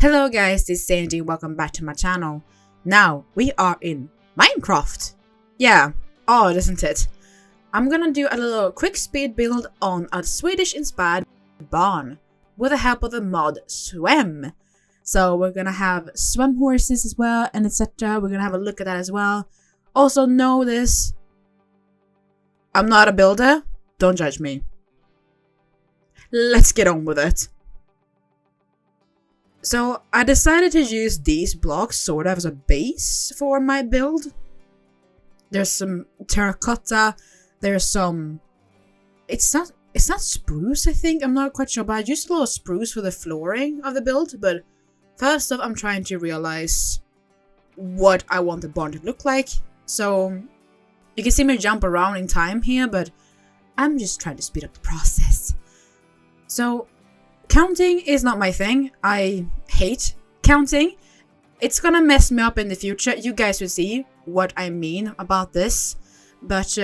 Hello guys, this is Sandy. Welcome back to my channel. Now, we are in Minecraft. Yeah, odd isn't it? I'm gonna do a little quick speed build on a Swedish-inspired barn with the help of the mod Swem. So we're gonna have Swem horses as well and etc. We're gonna have a look at that as well. Also know this, I'm not a builder, don't judge me. Let's get on with it. So I decided to use these blocks sort of as a base for my build. There's some terracotta, there's some... It's not spruce, I think, I'm not quite sure, but I used a little spruce for the flooring of the build. But first off, I'm trying to realize what I want the barn to look like. So you can see me jump around in time here, but I'm just trying to speed up the process. So counting is not my thing. I hate counting. It's gonna mess me up in the future. You guys will see what I mean about this. But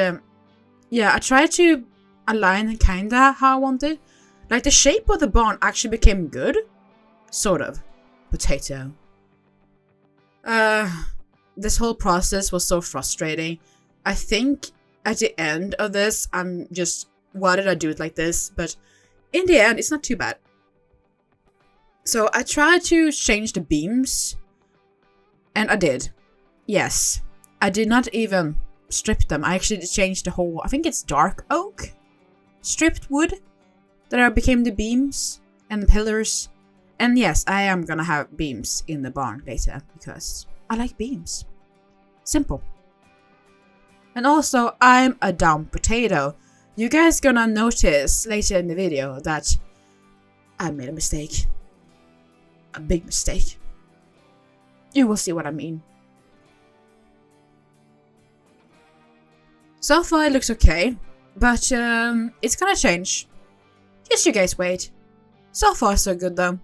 yeah, I tried to align kinda how I wanted. Like the shape of the barn actually became good. Sort of. Potato. This whole process was so frustrating. I think at the end of this, I'm just, why did I do it like this? But in the end, it's not too bad. So I tried to change the beams, and I did. Yes, I did not even strip them. I actually changed the whole, I think it's dark oak, stripped wood, that became the beams and the pillars. And yes, I am gonna have beams in the barn later, because I like beams. Simple. And also, I'm a dumb potato. You guys gonna notice later in the video that I made a mistake. A big mistake. You will see what I mean. So far it looks okay, but it's gonna change. Just you guys wait. So far so good though.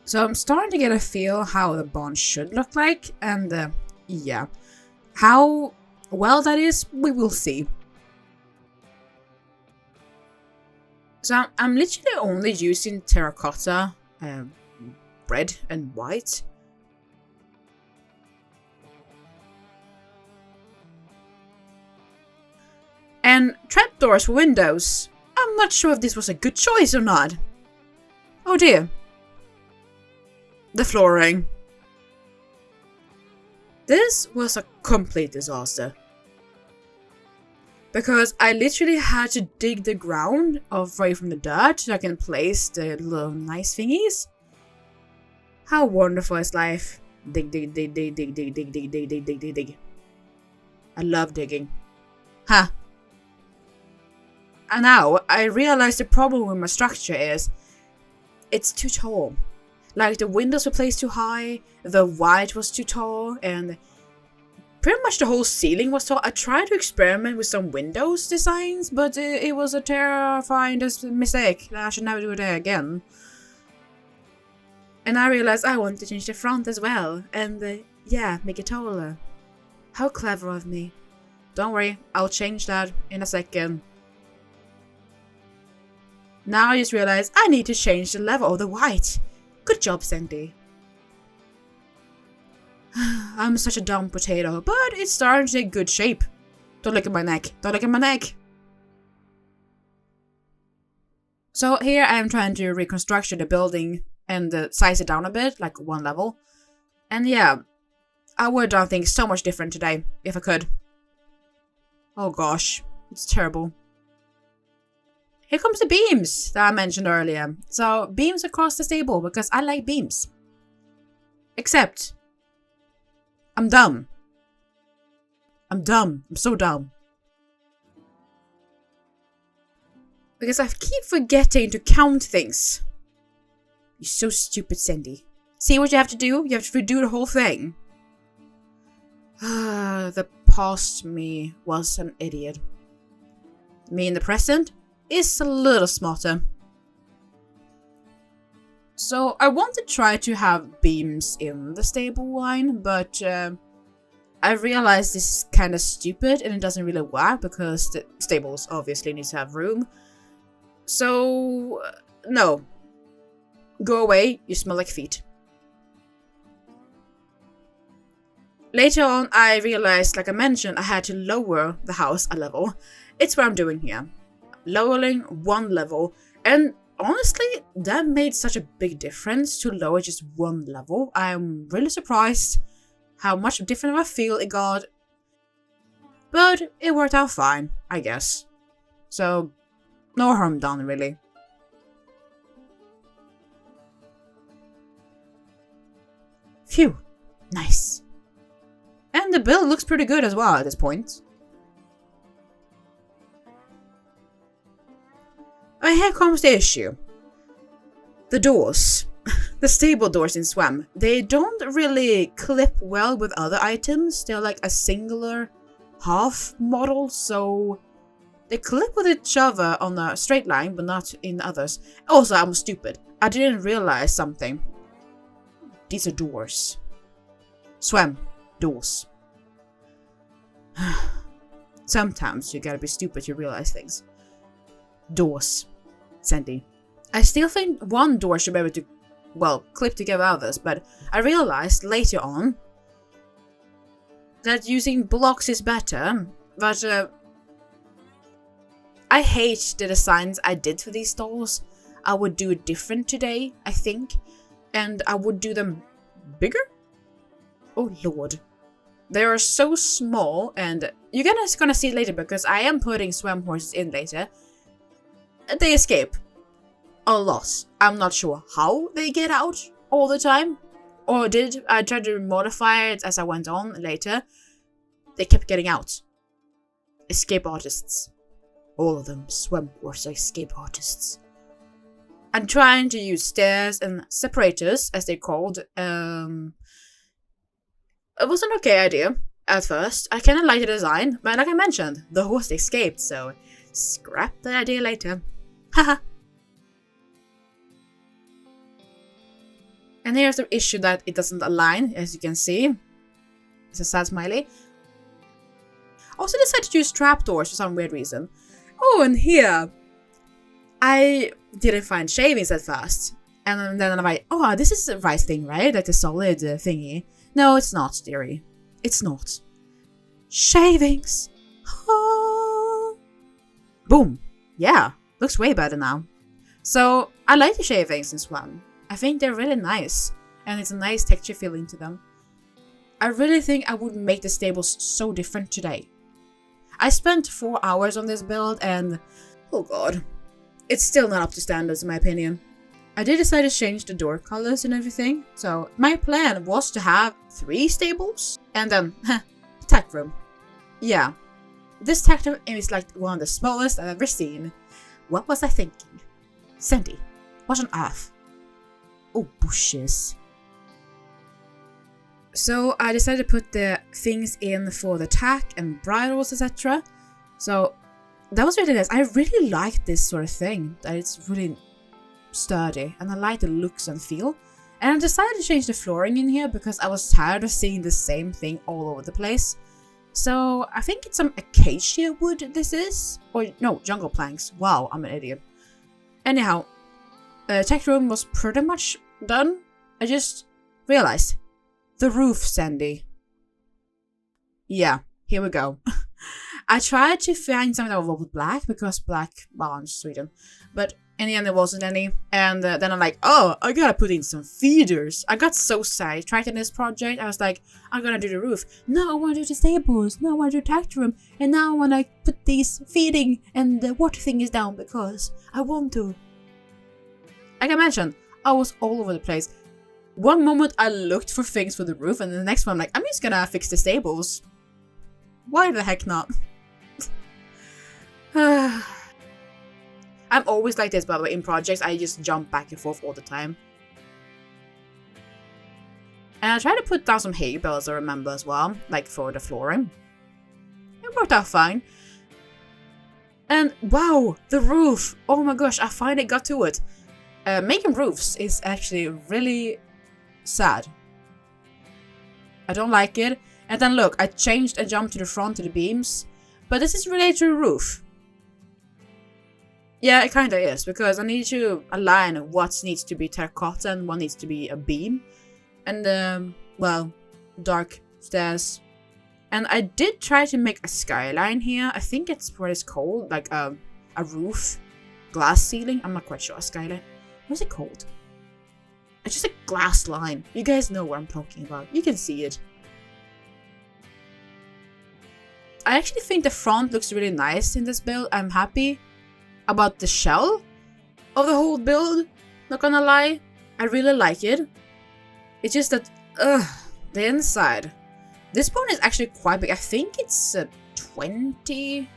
So I'm starting to get a feel how the barn should look like, and yeah, how well that is, we will see. So I'm literally only using terracotta, red and white. And trapdoors for windows. I'm not sure if this was a good choice or not. Oh dear. The flooring. This was a complete disaster. Because I literally had to dig the ground away from the dirt so I can place the little nice thingies. How wonderful is life? Dig, dig, dig, dig, dig, dig, dig, dig, dig, dig, dig, dig, dig. I love digging. Huh. And now I realize the problem with my structure is it's too tall. Like the windows were placed too high, the white was too tall, and pretty much the whole ceiling was tall. I tried to experiment with some windows designs, but it was a terrifying mistake. I should never do that again. And I realized I want to change the front as well, and yeah, make it taller. How clever of me. Don't worry, I'll change that in a second. Now I just realized I need to change the level of the white. Good job, Sandy. I'm such a dumb potato, but it's starting to take good shape. Don't look at my neck. Don't look at my neck. So here I am trying to reconstruct the building and size it down a bit, like one level. And yeah, I would have done things so much different today, if I could. Oh gosh, it's terrible. Here comes the beams that I mentioned earlier. So beams across the stable because I like beams. Except I'm dumb. I'm dumb. I'm so dumb. Because I keep forgetting to count things. You're so stupid, Sandy. See what you have to do? You have to redo the whole thing. The past me was an idiot. Me in the present is a little smarter. So I want to try to have beams in the stable line, but I realized this is kind of stupid and it doesn't really work because the stables obviously need to have room. So, no. Go away, you smell like feet. Later on, I realized, like I mentioned, I had to lower the house a level. It's what I'm doing here. Lowering one level. And honestly, that made such a big difference to lower just one level. I'm really surprised how much different of a feel it got. But it worked out fine, I guess. So, no harm done, really. Phew. Nice. And the build looks pretty good as well at this point. And here comes the issue. The doors. The stable doors in Swem. They don't really clip well with other items. They're like a singular half model, so they clip with each other on a straight line, but not in others. Also, I'm stupid. I didn't realize something. These are doors. Swem. Doors. Sometimes you gotta be stupid to realize things. Doors. Sandy. I still think one door should be able to, well, clip together others, but I realized later on that using blocks is better, but I hate the designs I did for these dolls. I would do it different today, I think, and I would do them bigger? Oh lord. They are so small, and you're gonna see it later because I am putting Swem horses in later. They escape a lot. I'm not sure how they get out all the time, or did I try to modify it as I went on later. They kept getting out. Escape artists. All of them Swem horse escape artists. I'm trying to use stairs and separators, as they're called. It was an okay idea at first. I kind of liked the design, but like I mentioned, the horse escaped, so scrap the idea later. Haha. And here's the issue that it doesn't align, as you can see. It's a sad smiley. Also decided to use trapdoors for some weird reason. Oh, and here, I didn't find shavings at first. And then I'm like, oh, this is the right thing, right? Like the solid thingy. No, it's not, dearie. It's not. Shavings! Oh. Boom! Yeah, looks way better now. So, I like the shavings in Swem. I think they're really nice, and it's a nice texture feeling to them. I really think I would make the stables so different today. I spent 4 hours on this build, and oh god, it's still not up to standards in my opinion. I did decide to change the door colors and everything, so my plan was to have 3 stables, and then, tech room. Yeah, this tech room is like one of the smallest I've ever seen. What was I thinking? Sandy, what on earth? Oh, bushes. So I decided to put the things in for the tack and bridles, etc. So that was really nice. I really like this sort of thing, that it's really sturdy, and I like the looks and feel. And I decided to change the flooring in here because I was tired of seeing the same thing all over the place. So I think it's some acacia wood this is, or no, jungle planks. Wow, I'm an idiot. Anyhow, the tech room was pretty much done. I just realized the roof, Sandy. Yeah, here we go. I tried to find something that was black because black, well, I'm Sweden, but in the end there wasn't any. And then I'm like, oh, I gotta put in some feeders. I got so sidetracked in this project. I was like, I'm gonna do the roof. No, I want to do the stables. No, I want to do the tractor room. And now I want to put these feeding and the water thing is down because I want to. Like I mentioned, I was all over the place. One moment I looked for things for the roof, and the next one I'm like, I'm just gonna fix the stables. Why the heck not? I'm always like this, by the way, in projects. I just jump back and forth all the time. And I tried to put down some hay bales, I remember, as well, like for the flooring. It worked out fine. And wow, the roof! Oh my gosh, I finally got to it. Making roofs is actually really sad. I don't like it, And then look, I changed and jumped to the front to the beams. But this is related to the roof. Yeah, it kinda is, because I need to align what needs to be terracotta and what needs to be a beam. And, well, dark stairs. And I did try to make a skyline here. I think it's what it's called, like a roof. Glass ceiling? I'm not quite sure. A skyline. What's it called? It's just a glass line. You guys know what I'm talking about. You can see it. I actually think the front looks really nice in this build. I'm happy about the shell of the whole build. Not gonna lie. I really like it. It's just that, the inside. This one is actually quite big. I think it's 20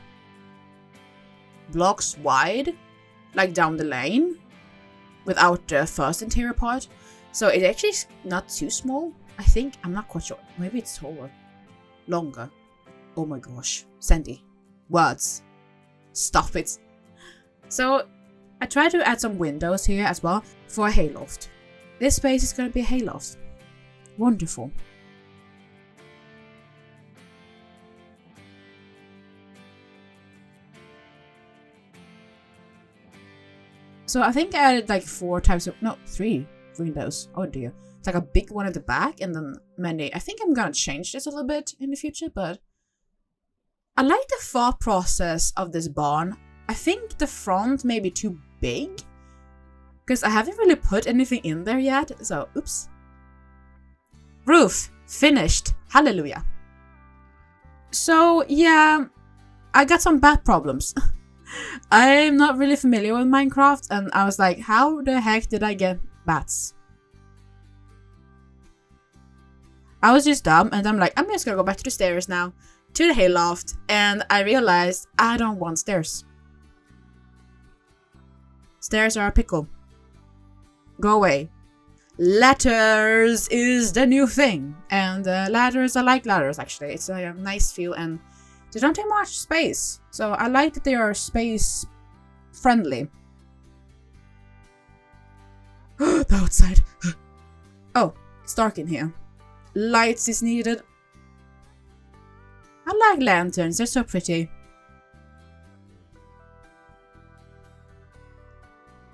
blocks wide. Like down the lane. Without the first interior part. So it's actually not too small. I think. I'm not quite sure. Maybe it's taller. Longer. Oh my gosh. Sandy. Words. Stop it. So I tried to add some windows here as well for a hayloft. This space is going to be a hayloft. Wonderful. So I think I added like 3 windows. Oh dear. It's like a big one at the back and then many. I think I'm gonna change this a little bit in the future, but I like the thought process of this barn. I think the front may be too big because I haven't really put anything in there yet. So, oops. Roof finished. Hallelujah. So yeah, I got some bat problems. I'm not really familiar with Minecraft, and I was like, how the heck did I get bats? I was just dumb, and I'm like, I'm just gonna go back to the stairs now, to the hayloft, and I realized I don't want stairs. Stairs are a pickle. Go away. Ladders is the new thing, and ladders, I like ladders actually. It's a nice feel, and they don't take much space, so I like that they are space friendly. The outside. Oh, it's dark in here. Lights is needed. I like lanterns, they're so pretty.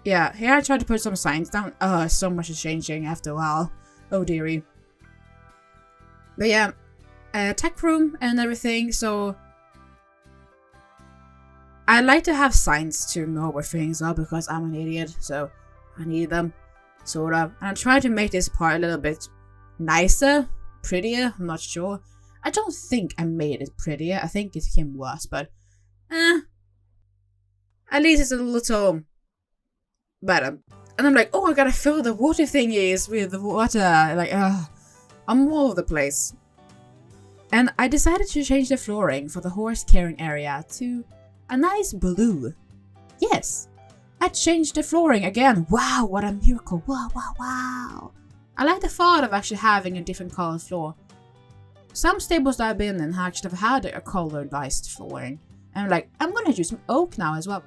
Yeah, here I tried to put some signs down. Oh, so much is changing after a while. Oh dearie. But yeah, tech room and everything, so I like to have signs to know where things are because I'm an idiot, so I need them, sort of. And I tried to make this part a little bit nicer, prettier, I'm not sure. I don't think I made it prettier, I think it became worse, but at least it's a little better. And I'm like, oh, I gotta fill the water thingies with water, like, I'm all over the place. And I decided to change the flooring for the horse carrying area to a nice blue. Yes, I changed the flooring again. Wow, what a miracle. Wow, wow, wow. I like the thought of actually having a different colored floor. Some stables that I've been in actually have had a colorized flooring. And I'm like, I'm gonna use some oak now as well.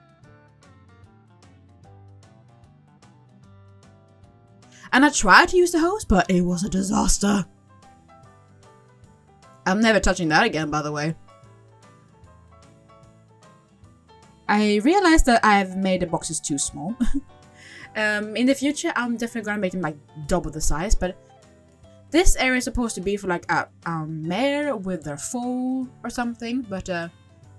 And I tried to use the hose, but it was a disaster. I'm never touching that again, by the way. I realized that I've made the boxes too small. In the future, I'm definitely gonna make them like double the size, but this area is supposed to be for like a mare with their foal or something, but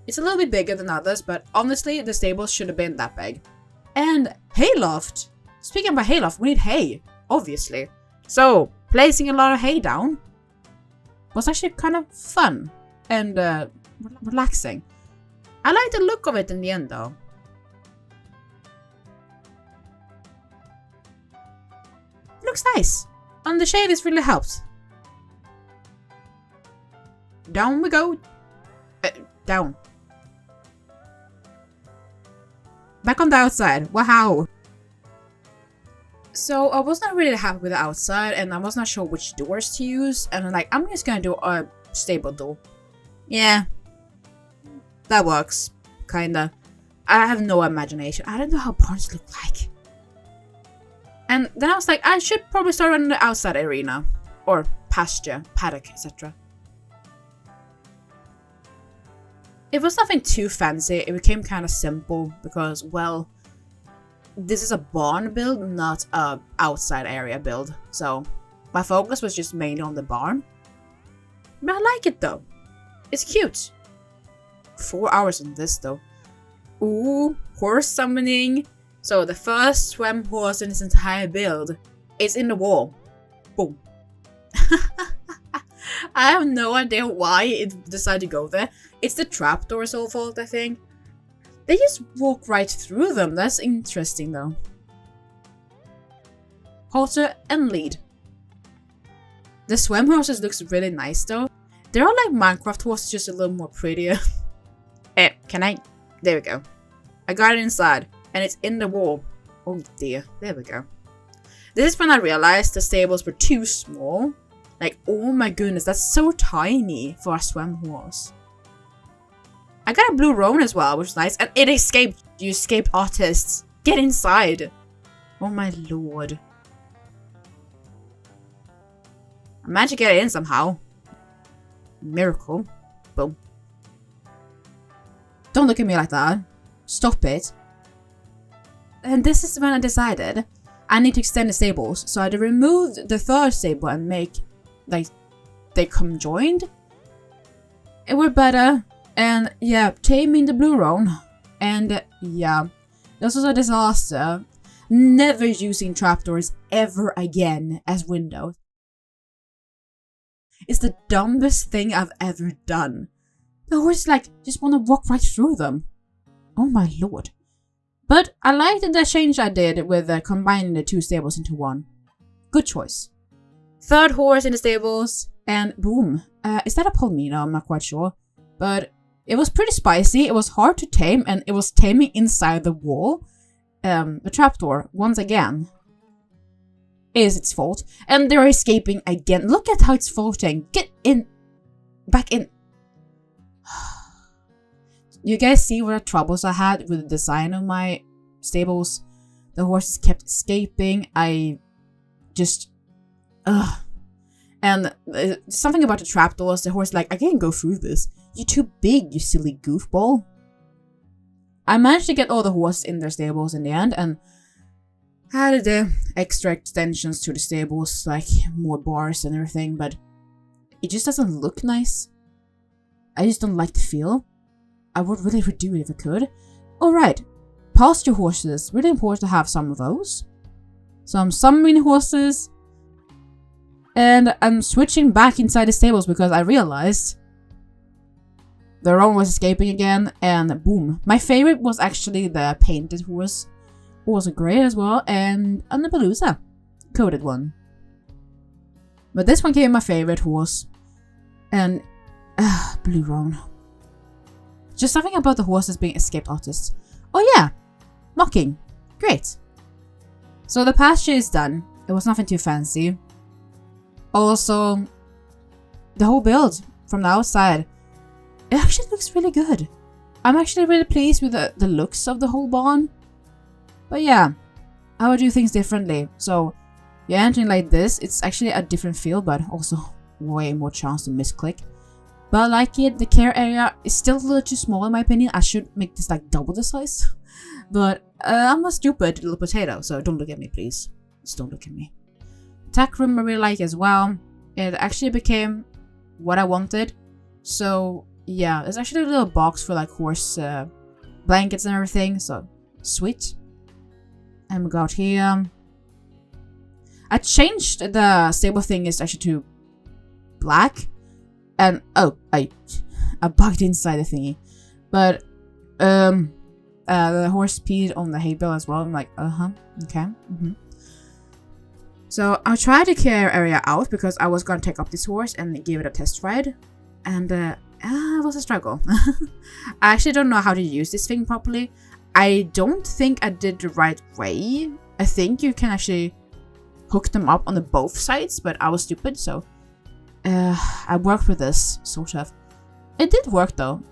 it's a little bit bigger than others, but honestly, the stables should have been that big. And hayloft! Speaking about hayloft, we need hay, obviously. So, placing a lot of hay down was actually kind of fun and relaxing. I like the look of it in the end though. It looks nice. And the shade is really helps. Down we go. Down. Back on the outside. Wow. So I was not really happy with the outside and I was not sure which doors to use. And I'm like, I'm just gonna do a stable door. Yeah. That works. Kinda. I have no imagination. I don't know how barns look like. And then I was like, I should probably start on the outside arena. Or pasture, paddock, etc. It was nothing too fancy. It became kind of simple because, well, this is a barn build, not a outside area build. So my focus was just mainly on the barn. But I like it though. It's cute. 4 hours on this though. Ooh, horse summoning. So the first Swem horse in this entire build is in the wall. Boom. I have no idea why it decided to go there. It's the trapdoor's whole fault, I think. They just walk right through them. That's interesting though. Halter and lead. The Swem horses looks really nice though. They're all like Minecraft horses, just a little more prettier. Can I? There we go. I got it inside and it's in the wall. Oh dear, there we go. This is when I realized the stables were too small. Like, oh my goodness, that's so tiny for a Swem horse. I got a blue roan as well, which is nice. And it escaped. You escaped, artists. Get inside. Oh my lord. I managed to get it in somehow. Miracle. Boom. Don't look at me like that. Stop it. And this is when I decided I need to extend the stables. So I removed the third stable and make, like, they come joined. It were better. And yeah, taming the blue roan. And yeah, this was a disaster. Never using trapdoors ever again as windows. It's the dumbest thing I've ever done. The horse like just want to walk right through them. Oh my lord. But I liked the change I did with combining the two stables into one. Good choice. Third horse in the stables and boom. Is that a palmino? I'm not quite sure. But it was pretty spicy, it was hard to tame, and it was taming inside the wall. The trapdoor, once again, is its fault. And they're escaping again. Look at how it's floating. Get in. Back in. You guys see what troubles I had with the design of my stables? The horses kept escaping. I just... And something about the trapdoors, the horse like, I can't go through this. You're too big, you silly goofball. I managed to get all the horses in their stables in the end and added the extra extensions to the stables, like more bars and everything, but it just doesn't look nice. I just don't like the feel. I would really redo it if I could. Alright, pasture horses. Really important to have some of those. Some summoning horses. And I'm switching back inside the stables because I realized the roan was escaping again, and boom. My favorite was actually the painted horse, who was great as well, and a Palooza, coated one. But this one came my favorite horse, and blue roan. Just something about the horses being escaped artists. Oh yeah, mocking, great. So the pasture is done. It was nothing too fancy. Also, the whole build from the outside, it actually looks really good. I'm actually really pleased with the looks of the whole barn. But yeah, I would do things differently. So, you're entering like this, it's actually a different feel, but also way more chance to misclick. But I like it. The care area is still a little too small in my opinion. I should make this like double the size. But I'm a stupid little potato, so don't look at me please. Just don't look at me. Attack room I really like as well. It actually became what I wanted. So yeah, there's actually a little box for like horse blankets and everything. So sweet. And we got here. I changed the stable thing is actually to black. And oh, I bugged inside the thingy. But the horse peed on the hay bale as well. I'm like, okay. So I tried to clear area out because I was gonna take up this horse and give it a test ride, and it was a struggle. I actually don't know how to use this thing properly. I don't think I did the right way. I think you can actually hook them up on the both sides, but I was stupid, so I worked with this, sort of. It did work though.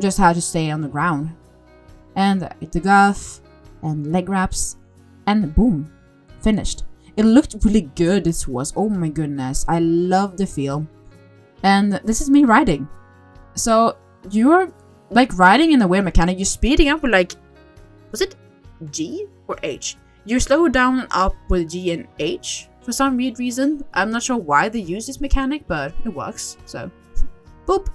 Just had to stay on the ground. And the girth, and leg wraps, and boom, finished. It looked really good, this horse. Oh my goodness, I love the feel. And this is me riding. So you're like riding in a weird mechanic. You're speeding up with like, was it G or H? You slow down and up with G and H for some weird reason. I'm not sure why they use this mechanic, but it works. So, boop.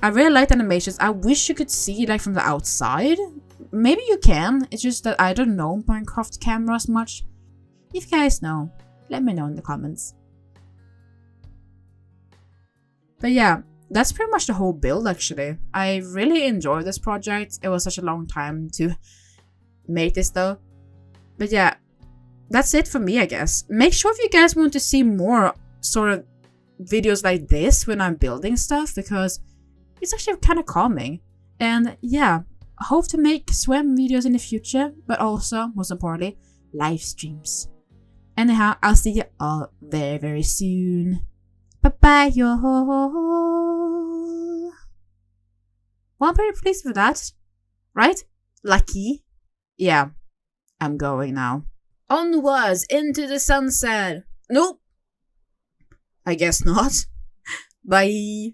I really like the animations. I wish you could see like from the outside. Maybe you can. It's just that I don't know Minecraft cameras much. If you guys know, let me know in the comments. But yeah, that's pretty much the whole build actually. I really enjoyed this project. It was such a long time to make this though. But yeah, that's it for me, I guess. Make sure if you guys want to see more sort of videos like this when I'm building stuff, because it's actually kind of calming. And yeah, I hope to make Swem videos in the future, but also, most importantly, live streams. Anyhow, I'll see you all very, very soon. Bye-bye, y'all. Well, I'm pretty pleased with that. Right? Lucky. Yeah, I'm going now. Onwards into the sunset. Nope. I guess not. Bye.